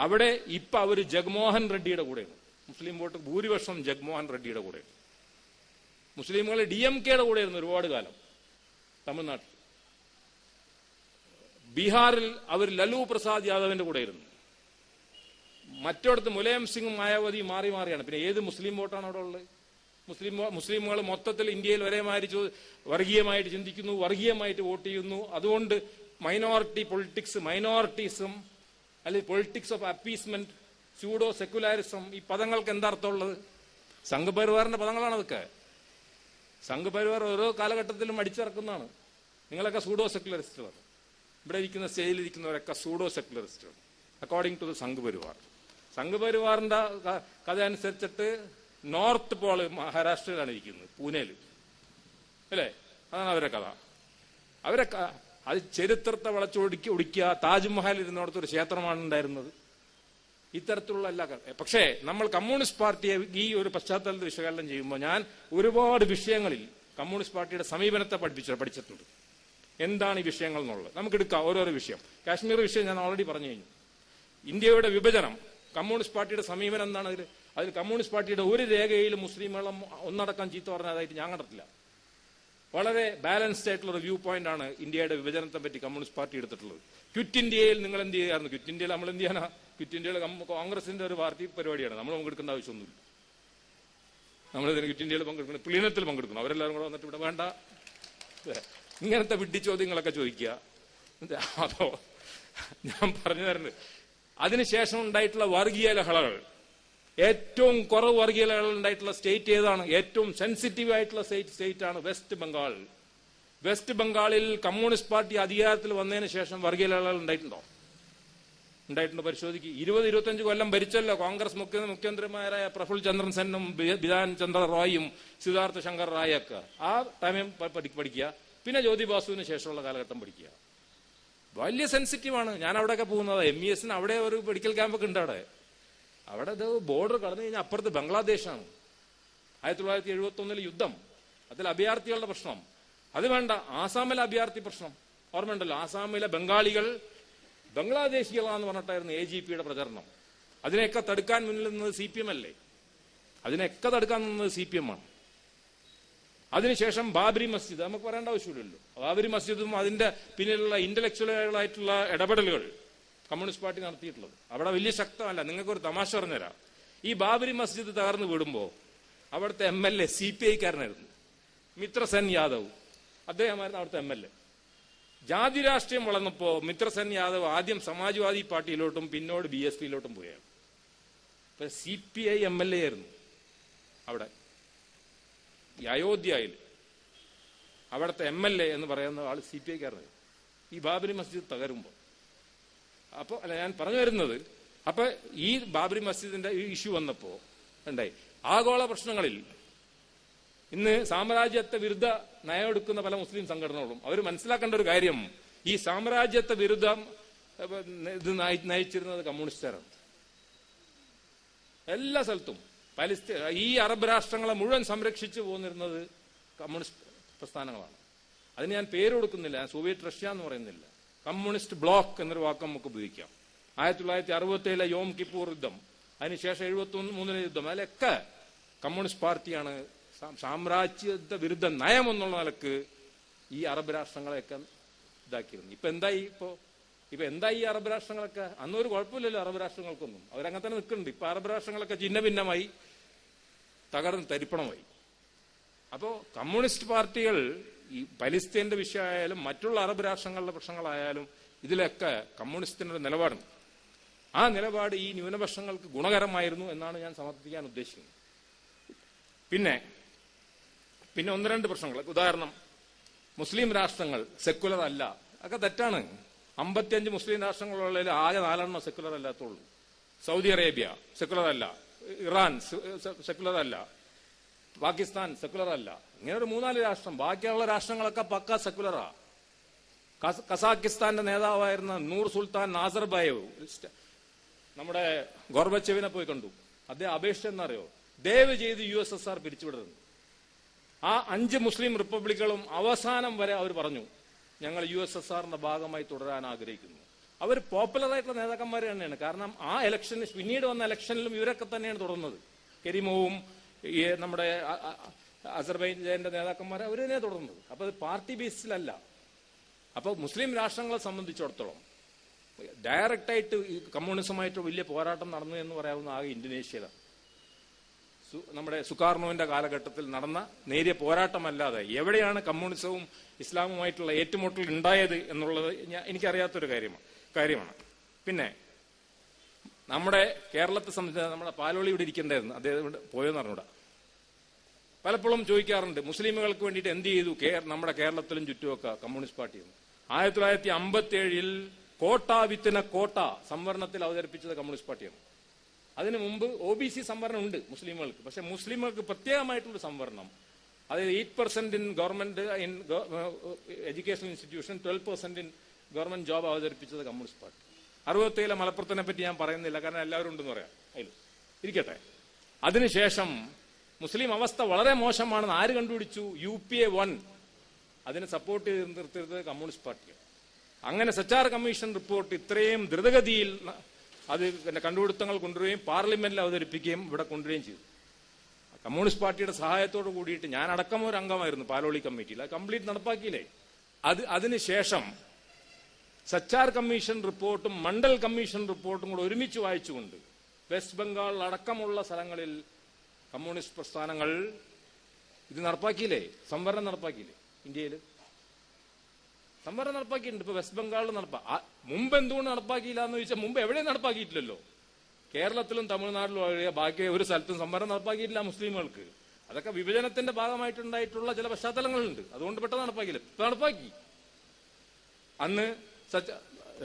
അവിടെ ഇപ്പൊ അവര് ജഗ്മോഹൻ റെഡ്ഡിയുടെ കൂടെയാണ്. മുസ്ലിം വോട്ട് ഭൂരിപക്ഷം ജഗ്മോഹൻ റെഡ്ഡിയുടെ കൂടെയാണ്. മുസ്ലിമുകൾ DMKയുടെ കൂടെയായിരുന്നു ഒരുപാട് കാലം തമിഴ്നാട്ടിൽ. ബീഹാറിൽ അവർ ലലു പ്രസാദ് യാദവിന്റെ കൂടെയായിരുന്നു. മറ്റിടത്ത് മുലായം സിംഗും മായാവതി മാറി മാറിയാണ്. പിന്നെ ഏത് മുസ്ലിം വോട്ടാണ് അവിടെ ഉള്ളത്? മുസ്ലിമുകൾ മൊത്തത്തിൽ ഇന്ത്യയിൽ ഒരേമാതിരി വർഗീയമായിട്ട് ചിന്തിക്കുന്നു, വർഗീയമായിട്ട് വോട്ട് ചെയ്യുന്നു. അതുകൊണ്ട് മൈനോറിറ്റി പൊളിറ്റിക്സ്, മൈനോറിറ്റീസം, അല്ലെങ്കിൽ politics of appeasement, pseudo secularism, ഈ പദങ്ങൾക്ക് എന്താ അർത്ഥമുള്ളത്? സംഘപരിവാറിന്റെ പദങ്ങളാണ് അതൊക്കെ. സംഘപരിവാർ ഓരോ കാലഘട്ടത്തിലും അടിച്ചിറക്കുന്നതാണ്. നിങ്ങളൊക്കെ സൂഡോ സെക്യുലറിസ്റ്റുകൾ, ഇവിടെ ഇരിക്കുന്ന സ്റ്റേജിൽ ഇരിക്കുന്നവരൊക്കെ സൂഡോ സെക്യുലറിസ്റ്റുകൾ അക്കോർഡിംഗ് ടു ദ സംഘപരിവാർ. സംഘപരിവാറിന്റെ കഥ അനുസരിച്ചിട്ട് നോർത്ത് പോള് മഹാരാഷ്ട്രയിലാണ് ഇരിക്കുന്നത്, പൂനെയിൽ, അല്ലേ? അതാണ് അവരുടെ കഥ. അവരെ അത് ചരിത്രത്തെ ഒടിക്കുക. താജ്മഹൽ ഇരുന്നിടത്ത് ഒരു ക്ഷേത്രമാണ് ഉണ്ടായിരുന്നത്. ഇത്തരത്തിലുള്ള എല്ലാ പക്ഷേ നമ്മൾ കമ്മ്യൂണിസ്റ്റ് പാർട്ടിയെ ഈ ഒരു പശ്ചാത്തലത്തിൽ വിശകലനം ചെയ്യുമ്പോൾ ഞാൻ ഒരുപാട് വിഷയങ്ങളിൽ കമ്മ്യൂണിസ്റ്റ് പാർട്ടിയുടെ സമീപനത്തെ പഠിച്ചിട്ടുണ്ട്. എന്താണ് ഈ വിഷയങ്ങൾ എന്നുള്ളത് നമുക്കെടുക്കാം. ഓരോരോ വിഷയം. കാശ്മീർ വിഷയം ഞാൻ ഓൾറെഡി പറഞ്ഞു കഴിഞ്ഞു. ഇന്ത്യയുടെ വിഭജനം, കമ്മ്യൂണിസ്റ്റ് പാർട്ടിയുടെ സമീപനം എന്താണ്? അതിൽ കമ്മ്യൂണിസ്റ്റ് പാർട്ടിയുടെ ഒരു രേഖയിൽ മുസ്ലിമുകളെ ഒന്നടക്കം ചീത്ത പറഞ്ഞതായിട്ട് ഞാൻ കണ്ടിട്ടില്ല. വളരെ ബാലൻസ്ഡ് ആയിട്ടുള്ള ഒരു വ്യൂ പോയിന്റ് ആണ് ഇന്ത്യയുടെ വിഭജനത്തെ പറ്റി കമ്മ്യൂണിസ്റ്റ് പാർട്ടി എടുത്തിട്ടുള്ളത്. ക്വിറ്റ് ഇന്ത്യയിൽ നിങ്ങൾ എന്ത് ചെയ്യായിരുന്നു? ക്വിറ്റ് ഇന്ത്യയിൽ നമ്മൾ എന്ത് ചെയ്യാനാ? ക്വിറ്റ് ഇന്ത്യയിൽ കോൺഗ്രസിന്റെ ഒരു പാർട്ടി പരിപാടിയാണ്. നമ്മൾ പങ്കെടുക്കേണ്ട ആവശ്യമൊന്നുമില്ല. നമ്മളിതിന് ക്വിറ്റ് ഇന്ത്യയിൽ പങ്കെടുക്കണം, പ്ലീനത്തിൽ പങ്കെടുക്കണം. അവരെല്ലാവരും കൂടെ വന്നിട്ട് ഇവിടെ വേണ്ട ഇങ്ങനത്തെ വിഡ്ഢി ചോദ്യങ്ങളൊക്കെ ചോദിക്കുക. അതോ ഞാൻ പറഞ്ഞു തരുന്നത്, അതിനുശേഷം ഉണ്ടായിട്ടുള്ള വർഗീയ ലഹളകൾ, ഏറ്റവും കുറവ് വർഗീയ ലഹളകൾ ഉണ്ടായിട്ടുള്ള സ്റ്റേറ്റ് ഏതാണ്? ഏറ്റവും സെൻസിറ്റീവ് ആയിട്ടുള്ള സ്റ്റേറ്റ് ആണ് വെസ്റ്റ് ബംഗാൾ. വെസ്റ്റ് ബംഗാളിൽ കമ്മ്യൂണിസ്റ്റ് പാർട്ടി അധികാരത്തിൽ വന്നതിന് ശേഷം വർഗീയ ലഹളകൾ ഉണ്ടായിട്ടുണ്ടോ? ഉണ്ടായിട്ടുണ്ട്. പരിശോധിക്കുക. 20-25 കൊല്ലം ഭരിച്ചല്ലോ കോൺഗ്രസ് മുഖ്യമന്ത്രിമാരായ പ്രഫുൽ ചന്ദ്രൻ സെന്നും ബിധാൻ ചന്ദ്ര റോയും സിദ്ധാർത്ഥ ശങ്കർ റായൊക്കെ. ആ ടൈം പഠിക്കുക. പിന്നെ ജ്യോതി ബാസുവിന് ശേഷമുള്ള കാലഘട്ടം പഠിക്കുക. വലിയ സെൻസിറ്റീവാണ്. ഞാൻ അവിടെയൊക്കെ പോകുന്നത്. MES അവിടെ ഒരു മെഡിക്കൽ ക്യാമ്പൊക്കെ ഉണ്ട്. അവിടെ ഇത് ബോർഡർ കടന്നു കഴിഞ്ഞാൽ അപ്പുറത്ത് ബംഗ്ലാദേശാണ്. 1971 യുദ്ധം, അതിൽ അഭയാർത്ഥികളുടെ പ്രശ്നം. അത് വേണ്ട, ആസാമിലെ അഭയാർത്ഥി പ്രശ്നം ഓർമ്മയുണ്ടല്ലോ. ആസാമിലെ ബംഗാളികൾ ബംഗ്ലാദേശികളാന്ന് പറഞ്ഞിട്ടായിരുന്നു AGPയുടെ പ്രചരണം. അതിനെയൊക്കെ തടുക്കാൻ മുന്നിൽ നിന്നത് CPM അല്ലേ? അതിനെയൊക്കെ തടുക്കാൻ നിന്നത് CPM ആണ്. അതിനുശേഷം ബാബരി മസ്ജിദ് നമുക്ക് പറയേണ്ട ആവശ്യമില്ലല്ലോ. ബാബരി മസ്ജിദും അതിന്റെ പിന്നിലുള്ള ഇന്റലക്ച്വലായിട്ടുള്ള ഇടപെടലുകൾ കമ്മ്യൂണിസ്റ്റ് പാർട്ടി നടത്തിയിട്ടുള്ളത് അവിടെ വലിയ ശക്തമല്ല. നിങ്ങൾക്കൊരു തമാശ പറഞ്ഞുതരാം. ഈ ബാബരി മസ്ജിദ് തകർന്നു വീടുമ്പോൾ അവിടുത്തെ MLA CPI-കാരനായിരുന്നു, മിത്രസെൻ യാദവ്. അദ്ദേഹമായിരുന്നു അവിടുത്തെ MLA. ജാതി രാഷ്ട്രീയം വളർന്നപ്പോ മിത്രസെൻ യാദവ് ആദ്യം സമാജ്വാദി പാർട്ടിയിലോട്ടും പിന്നോട് BSPയിലോട്ടും പോയാണ്. CPI MLA ആയിരുന്നു അവിടെ. ഈ അയോധ്യയിൽ അവിടുത്തെ MLA എന്ന് പറയുന്ന ആൾ CPI-കാരനായിരുന്നു. ഈ ബാബരി മസ്ജിദ് തകരുമ്പോൾ അപ്പൊ അല്ല ഞാൻ പറഞ്ഞു വരുന്നത്, അപ്പൊ ഈ ബാബരി മസ്ജിദിന്റെ ഈ ഇഷ്യൂ വന്നപ്പോ ഉണ്ടായി ആഗോള പ്രശ്നങ്ങളിൽ ഇന്ന് സാമ്രാജ്യത്വ വിരുദ്ധ നയമെടുക്കുന്ന പല മുസ്ലിം സംഘടനകളും അവർ മനസ്സിലാക്കേണ്ട ഒരു കാര്യം, ഈ സാമ്രാജ്യത്വ വിരുദ്ധം ഇത് നയിച്ചിരുന്നത് കമ്മ്യൂണിസ്റ്റുകാരാണ്. എല്ലാ സ്ഥലത്തും ഈ അറബ് രാഷ്ട്രങ്ങളെ മുഴുവൻ സംരക്ഷിച്ചു പോന്നിരുന്നത് കമ്മ്യൂണിസ്റ്റ് പ്രസ്ഥാനങ്ങളാണ്. അതിന് ഞാൻ പേര് കൊടുക്കുന്നില്ല, ഞാൻ സോവിയറ്റ് റഷ്യ എന്ന് പറയുന്നില്ല. കമ്മ്യൂണിസ്റ്റ് ബ്ലോക്ക് എന്നൊരു വാക്ക് നമുക്ക് ഉപയോഗിക്കാം. 1967 യോം കിപ്പൂർ യുദ്ധം, അതിനുശേഷം 73 യുദ്ധം, അതിലൊക്കെ കമ്മ്യൂണിസ്റ്റ് പാർട്ടിയാണ് സാമ്രാജ്യത്വ വിരുദ്ധ നയം എന്നുള്ള നിലക്ക് ഈ അറബ് രാഷ്ട്രങ്ങളെയൊക്കെ ഇതാക്കിയിരുന്നു. ഇപ്പൊ എന്തായി ഈ അറബ് രാഷ്ട്രങ്ങളൊക്കെ? അന്നൊരു കുഴപ്പമില്ലല്ലോ അറബ് രാഷ്ട്രങ്ങൾക്കൊന്നും, അവരങ്ങനെ തന്നെ നിൽക്കുന്നുണ്ട്. ഇപ്പൊ അറബ് രാഷ്ട്രങ്ങളൊക്കെ ഛിന്ന ഭിന്നമായി, തകർന്ന് തരിപ്പണമായി. അപ്പോ കമ്മ്യൂണിസ്റ്റ് പാർട്ടികൾ ഈ പലസ്തീന്റെ വിഷയമായാലും മറ്റുള്ള അറബ് രാഷ്ട്രങ്ങളുടെ പ്രശ്നങ്ങളായാലും ഇതിലൊക്കെ കമ്മ്യൂണിസ്റ്റിന്റെ ഒരു നിലപാടുണ്ട്. ആ നിലപാട് ഈ ന്യൂനപക്ഷങ്ങൾക്ക് ഗുണകരമായിരുന്നു എന്നാണ് ഞാൻ സമർത്ഥിക്കാൻ ഉദ്ദേശിക്കുന്നത്. പിന്നെ 1-2 പ്രശ്നങ്ങൾ. ഉദാഹരണം, മുസ്ലിം രാഷ്ട്രങ്ങൾ സെക്കുലർ അല്ല, ഒക്കെ തെറ്റാണ്. 55 മുസ്ലിം രാഷ്ട്രങ്ങളുള്ളതിൽ ആകെ 4 സെക്കുലർ അല്ലാത്തുള്ളൂ. സൗദി അറേബ്യ സെക്കുലർ അല്ല, ഇറാൻ സെക്കുലർ അല്ല, പാകിസ്ഥാൻ സെക്കുലർ അല്ല. ഇങ്ങനെ ഒരു 3-4 രാഷ്ട്രം. ബാക്കിയുള്ള രാഷ്ട്രങ്ങളൊക്കെ പക്ക സെക്കുലറാ. കസാക്കിസ്ഥാന്റെ നേതാവായിരുന്ന നൂർ സുൽത്താൻ നാസർബായേവ് നമ്മുടെ ഗോർബച്ചേവിനെ പോയി കണ്ടു. അദ്ദേഹം അപേക്ഷ എന്നറിയോ, ദയവ് ചെയ്ത് USSR പിരിച്ചുവിടരുത്. ആ 5 മുസ്ലിം റിപ്പബ്ലിക്കുകളും അവസാനം വരെ അവർ പറഞ്ഞു ഞങ്ങൾ USSRന്റെ ഭാഗമായി തുടരാൻ ആഗ്രഹിക്കുന്നു. അവർ പോപ്പുലർ ആയിട്ടുള്ള നേതാക്കന്മാർ തന്നെയാണ്. കാരണം ആ ഇലക്ഷന് പിന്നീട് വന്ന ഇലക്ഷനിലും ഇവരൊക്കെ തന്നെയാണ് തുടർന്നത്. കരീമോവും നമ്മുടെ അസർബൈജാന്റെ നേതാക്കന്മാരെ അവർ തന്നെയാണ് തുടർന്നത്. അപ്പൊ അത് പാർട്ടി ബേസിലല്ല. അപ്പൊ മുസ്ലിം രാഷ്ട്രങ്ങളെ സംബന്ധിച്ചിടത്തോളം ഡയറക്റ്റായിട്ട് ഈ കമ്മ്യൂണിസമായിട്ട് വലിയ പോരാട്ടം നടന്നു എന്ന് പറയാവുന്ന ആകെ ഇന്തോനേഷ്യയിലാണ്. നമ്മുടെ സുകാർണോവിന്റെ കാലഘട്ടത്തിൽ നടന്ന നേരിയ പോരാട്ടമല്ലാതെ എവിടെയാണ് കമ്മ്യൂണിസവും ഇസ്ലാമുമായിട്ടുള്ള ഏറ്റുമുട്ടൽ ഉണ്ടായത് എന്നുള്ളത് എനിക്കറിയാത്തൊരു കാര്യമാണ്. പിന്നെ നമ്മുടെ കേരളത്തെ സംബന്ധിച്ച് നമ്മുടെ പാലോളി ഇവിടെ ഇരിക്കേണ്ടായിരുന്നു, അദ്ദേഹം പോയെന്ന് അറിഞ്ഞൂടാ. പലപ്പോഴും ചോദിക്കാറുണ്ട് മുസ്ലിമുകൾക്ക് വേണ്ടിയിട്ട് എന്ത് ചെയ്തു നമ്മുടെ കേരളത്തിലും ചുറ്റുമൊക്കെ കമ്മ്യൂണിസ്റ്റ് പാർട്ടി. 1957 കോട്ട വിത്തിന കോട്ട സംവരണത്തിൽ അവതരിപ്പിച്ചത് കമ്മ്യൂണിസ്റ്റ് പാർട്ടിയാണ്. അതിനു മുമ്പ് OBC സംവരണം ഉണ്ട് മുസ്ലിമുകൾക്ക്. പക്ഷെ മുസ്ലിമുകൾക്ക് പ്രത്യേകമായിട്ടുള്ള സംവരണം, അതായത് 8% in government in educational institution, 12% in government job അവതരിപ്പിച്ചത് കമ്മ്യൂണിസ്റ്റ് പാർട്ടി. 67 മലപ്പുറത്തിനെ പറ്റി ഞാൻ പറയുന്നില്ല, കാരണം എല്ലാവരും ഉണ്ടെന്ന് പറയാം, അതിൽ ഇരിക്കട്ടെ. അതിനുശേഷം മുസ്ലിം അവസ്ഥ വളരെ മോശമാണെന്ന് ആര് കണ്ടുപിടിച്ചു? UPA 1 അതിനെ സപ്പോർട്ട് ചെയ്ത് നിർത്തിയത് കമ്മ്യൂണിസ്റ്റ് പാർട്ടിയാണ്. അങ്ങനെ സച്ചാർ കമ്മീഷൻ റിപ്പോർട്ട് ഇത്രയും ദ്രുതഗതിയിൽ അത് കണ്ടുപിടുത്തങ്ങൾ കൊണ്ടുവരികയും പാർലമെന്റിൽ അവതരിപ്പിക്കുകയും ഇവിടെ കൊണ്ടുവരികയും ചെയ്തു. കമ്മ്യൂണിസ്റ്റ് പാർട്ടിയുടെ സഹായത്തോട് കൂടിയിട്ട് ഞാൻ അടക്കം ഒരു അംഗമായിരുന്നു പാലോളി കമ്മിറ്റിയിൽ. അത് കംപ്ലീറ്റ് നടപ്പാക്കിയില്ലേ. അതിനുശേഷം സച്ചാർ കമ്മീഷൻ റിപ്പോർട്ടും മണ്ഡൽ കമ്മീഷൻ റിപ്പോർട്ടും കൂടെ ഒരുമിച്ച് വായിച്ചുകൊണ്ട് വെസ്റ്റ് ബംഗാൾ അടക്കമുള്ള സ്ഥലങ്ങളിൽ കമ്മ്യൂണിസ്റ്റ് പ്രസ്ഥാനങ്ങൾ ഇത് നടപ്പാക്കിയില്ലേ, സംവരണം നടപ്പാക്കിയില്ലേ. ഇന്ത്യയിൽ സംവരണം നടപ്പാക്കിയിട്ടുണ്ട്. ഇപ്പൊ വെസ്റ്റ് ബംഗാളിൽ മുമ്പ് എന്തുകൊണ്ട് നടപ്പാക്കിയില്ല എന്ന് ചോദിച്ചാൽ മുമ്പ് എവിടെയും നടപ്പാക്കിയിട്ടില്ലല്ലോ. കേരളത്തിലും തമിഴ്നാട്ടിലും ഒഴികെ ബാക്കി ഒരു സ്ഥലത്തും സംവരണം നടപ്പാക്കിയിട്ടില്ല മുസ്ലിമുകൾക്ക്. അതൊക്കെ വിഭജനത്തിന്റെ ഭാഗമായിട്ടുണ്ടായിട്ടുള്ള ചില പശ്ചാത്തലങ്ങളുണ്ട്. അതുകൊണ്ട് പെട്ടെന്ന് നടപ്പാക്കിയില്ല. ഇപ്പൊ നടപ്പാക്കി. അന്ന്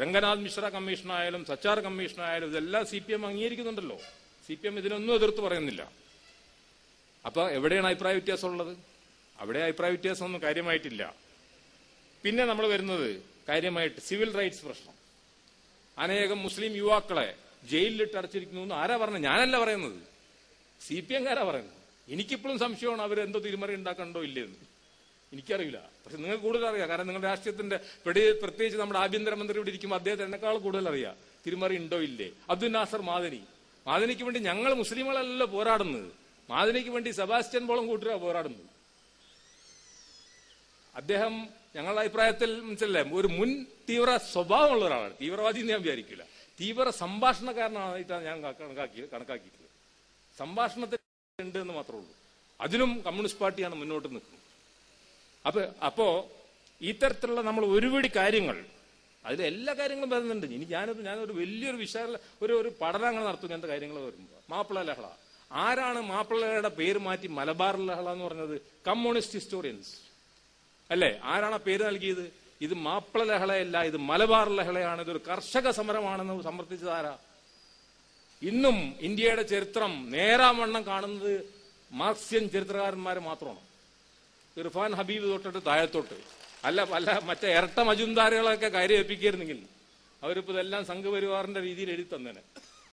രംഗനാഥ് മിശ്ര കമ്മീഷനായാലും സച്ചാർ കമ്മീഷനായാലും ഇതെല്ലാം CPM അംഗീകരിക്കുന്നുണ്ടല്ലോ. CPM ഇതിനൊന്നും എതിർത്ത് പറയുന്നില്ല. അപ്പൊ എവിടെയാണ് അഭിപ്രായ വ്യത്യാസം ഉള്ളത്? അവിടെ അഭിപ്രായ വ്യത്യാസമൊന്നും കാര്യമായിട്ടില്ല. പിന്നെ നമ്മൾ വരുന്നത് കാര്യമായിട്ട് സിവിൽ റൈറ്റ്സ് പ്രശ്നം. അനേകം മുസ്ലിം യുവാക്കളെ ജയിലിലിട്ട് അടച്ചിരിക്കുന്നു. ആരാ പറഞ്ഞത്? ഞാനല്ല പറയുന്നത്, CPM-കാരാ പറയുന്നത്. എനിക്കിപ്പോഴും സംശയമാണ് അവരെന്തോ തിരിമറി ഉണ്ടാക്കണ്ടോ ഇല്ലെന്ന്. എനിക്കറിയില്ല, പക്ഷെ നിങ്ങൾക്ക് കൂടുതൽ അറിയാം. കാരണം നിങ്ങളുടെ രാഷ്ട്രീയത്തിന്റെ പ്രത്യേകിച്ച് നമ്മുടെ ആഭ്യന്തരമന്ത്രി ഇവിടെ ഇരിക്കുമ്പോൾ അദ്ദേഹത്തെ എന്നെക്കാൾ കൂടുതൽ അറിയാം തിരിമറി ഉണ്ടോ ഇല്ലേ. അബ്ദുൽ നാസർ മാദനിക്ക് വേണ്ടി ഞങ്ങൾ മുസ്ലിങ്ങളല്ലല്ലോ പോരാടുന്നത്, മാദനിക്ക് വേണ്ടി സെബാസ്റ്റ്യൻ പോളും കൂട്ടരാ പോരാടുന്നത്. അദ്ദേഹം ഞങ്ങളുടെ അഭിപ്രായത്തിൽ മനസ്സിലല്ലേ ഒരു മുൻ തീവ്ര സ്വഭാവമുള്ള ഒരാളാണ്. തീവ്രവാദി എന്ന് ഞാൻ വിചാരിക്കില്ല, തീവ്ര സംഭാഷണക്കാരനായിട്ടാണ് ഞാൻ കണക്കാക്കിയിട്ടുള്ളത്. സംഭാഷണത്തിൽ ഉണ്ട് എന്ന് മാത്രമേ ഉള്ളൂ. അതിലും കമ്മ്യൂണിസ്റ്റ് പാർട്ടിയാണ് മുന്നോട്ട് നിൽക്കുന്നത്. അപ്പോ ഇത്തരത്തിലുള്ള നമ്മൾ ഒരുപിടി കാര്യങ്ങൾ, അതിൽ എല്ലാ കാര്യങ്ങളും വരുന്നുണ്ട്. ഞാനൊരു വലിയൊരു വിശാല ഒരു പഠനം അങ്ങനെ നടത്തും ഇങ്ങനത്തെ കാര്യങ്ങൾ വരുമ്പോൾ. മാപ്പിള ലഹള, ആരാണ് മാപ്പിള ലഹളയുടെ പേര് മാറ്റി മലബാർ ലഹള എന്ന് പറഞ്ഞത്? കമ്മ്യൂണിസ്റ്റ് ഹിസ്റ്റോറിയൻസ് അല്ലേ? ആരാണ് ആ പേര് നൽകിയത്? ഇത് മാപ്പിള ലഹളയല്ല, ഇത് മലബാർ ലഹളയാണ്, ഇതൊരു കർഷക സമരമാണെന്ന് സമർത്ഥിച്ചത് ആരാ? ഇന്നും ഇന്ത്യയുടെ ചരിത്രം നേരാവണ്ണം കാണുന്നത് മാർക്സിയൻ ചരിത്രകാരന്മാർ മാത്രമാണ്. ഇർഫാൻ ഹബീബ് തൊട്ടിട്ട് താഴത്തോട്ട്. അല്ല മറ്റേ ഇരട്ട മജുംദാരുകളൊക്കെ കാര്യം ഏൽപ്പിക്കായിരുന്നെങ്കിൽ അവരിപ്പോ ഇതെല്ലാം സംഘപരിവാറിന്റെ രീതിയിൽ എഴുതി തന്നേനെ.